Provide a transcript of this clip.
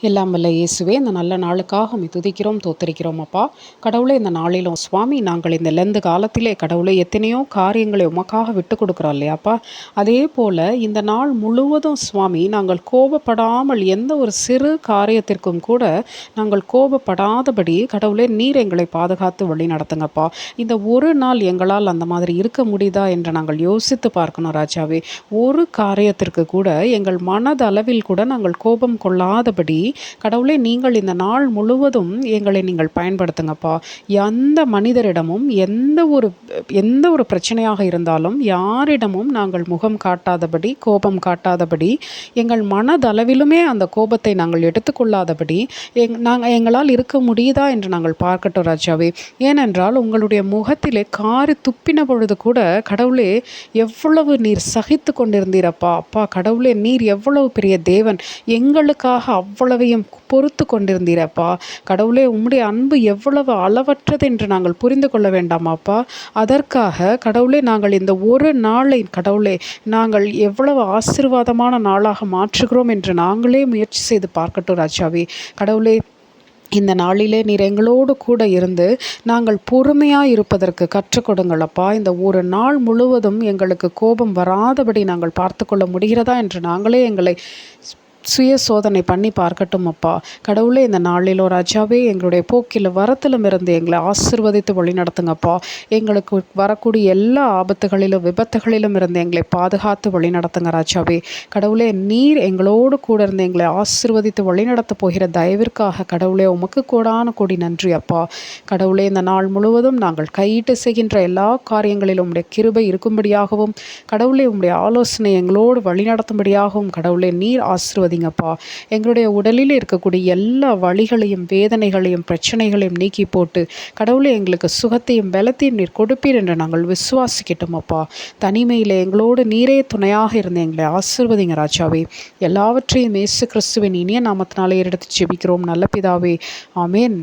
எல்லாம் வல்ல இயேசுவே, இந்த நல்ல நாளுக்காக உம்மை துதிக்கிறோம், தோத்தரிக்கிறோம் அப்பா. கடவுளே, இந்த நாளிலும் சுவாமி நாங்கள் இந்த லெந்து காலத்திலே கடவுளே எத்தனையோ காரியங்களை உமக்காக விட்டு கொடுக்குறோம் இல்லையாப்பா. அதே போல் இந்த நாள் முழுவதும் சுவாமி நாங்கள் கோபப்படாமல் எந்த ஒரு சிறு காரியத்திற்கும் கூட நாங்கள் கோபப்படாதபடி கடவுளே நீர் எங்களை பாதுகாத்து வழி நடத்துங்கப்பா. இந்த ஒரு நாள் எங்களால் அந்த மாதிரி இருக்க முடியுதா என்று நாங்கள் யோசித்து பார்க்கணும் ராஜாவே. ஒரு காரியத்திற்கு கூட எங்கள் மனதளவில் கூட நாங்கள் கோபம் கொள்ளாதபடி கடவுளே நீங்கள் இந்த நாள் முழுவதும் எங்களை நீங்கள் பயன்படுத்துங்கப்பா. எந்த மனிதரிடமும் எந்த ஒரு பிரச்சனையாக இருந்தாலும் யாரிடமும் நாங்கள் முகம் காட்டாதபடி, கோபம் காட்டாதபடி, எங்கள் மனதளவிலுமே அந்த கோபத்தை நாங்கள் எடுத்துக்கொள்ளாதபடி எங்களால் இருக்க முடியுதா என்று நாங்கள் பார்க்கட்டும் ராஜாவே. ஏனென்றால் உங்களுடைய முகத்திலே காரி துப்பின பொழுது கூட கடவுளே எவ்வளவு நீர் சகித்து கொண்டிருந்தீரப்பா. அப்பா கடவுளே, நீர் எவ்வளவு பெரிய தேவன், எங்களுக்காக அவ்வளவையும் பொறுத்து கொண்டிருந்தீரப்பா. கடவுளே, உம்முடைய அன்பு எவ்வளவு அளவற்றது என்று நாங்கள் புரிந்து கொள்ள வேண்டாமாப்பா. அதற்காக கடவுளே நாங்கள் இந்த ஒரு நாளை கடவுளே நாங்கள் எவ்வளவு ஆசீர்வாதமான நாளாக மாற்றுகிறோம் என்று நாங்களே முயற்சி செய்து பார்க்கட்டும் ராஜாவே. கடவுளே, இந்த நாளிலே நீர் எங்களோடு கூட இருந்து நாங்கள் பொறுமையாக இருப்பதற்கு கற்றுக் கொடுங்களப்பா. இந்த ஒரு நாள் முழுவதும் எங்களுக்கு கோபம் வராதபடி நாங்கள் பார்த்து கொள்ள முடிகிறதா என்று நாங்களே எங்களை சுய சோதனை பண்ணி பார்க்கட்டும் அப்பா. கடவுளே, இந்த நாளிலோ ராஜாவே எங்களுடைய போக்கில் வரத்திலும் இருந்து எங்களை ஆசிர்வதித்து வழி நடத்துங்கப்பா. எங்களுக்கு வரக்கூடிய எல்லா ஆபத்துகளிலும் விபத்துகளிலும் இருந்து எங்களை பாதுகாத்து வழி நடத்துங்க ராஜாவே. கடவுளே, நீர் எங்களோடு கூட இருந்து எங்களை ஆசிர்வதித்து வழி நடத்த போகிற தயவிற்காக கடவுளே உமக்கு கோடான கோடி நன்றி அப்பா. கடவுளே, இந்த நாள் முழுவதும் நாங்கள் கையிட்டு செய்கின்ற எல்லா காரியங்களிலும் உம்முடைய கிருபை இருக்கும்படியாகவும் கடவுளே உம்முடைய ஆலோசனை எங்களோடு வழி நடத்தும்படியாகவும் கடவுளே நீர் ஆசிர்வதிங்கப்பா. எங்களுடைய உடலில் இருக்கக்கூடிய எல்லா வலிகளையும் வேதனைகளையும் பிரச்சனைகளையும் நீக்கி போட்டு கடவுளே எங்களுக்கு சுகத்தையும் பலத்தையும் நீர் கொடுப்பீர் என்று நாங்கள் விசுவாசிக்கிட்டோம் அப்பா. தனிமையில் எங்களோடு நீரே துணையாக இருந்து எங்களை ஆசீர்வதிங்க ராஜாவே. எல்லாவற்றையும் இயேசு கிறிஸ்துவின் இனிய நாமத்தினாலே எடுத்து ஜெபிக்கிறோம் நல்ல பிதாவே. ஆமேன்.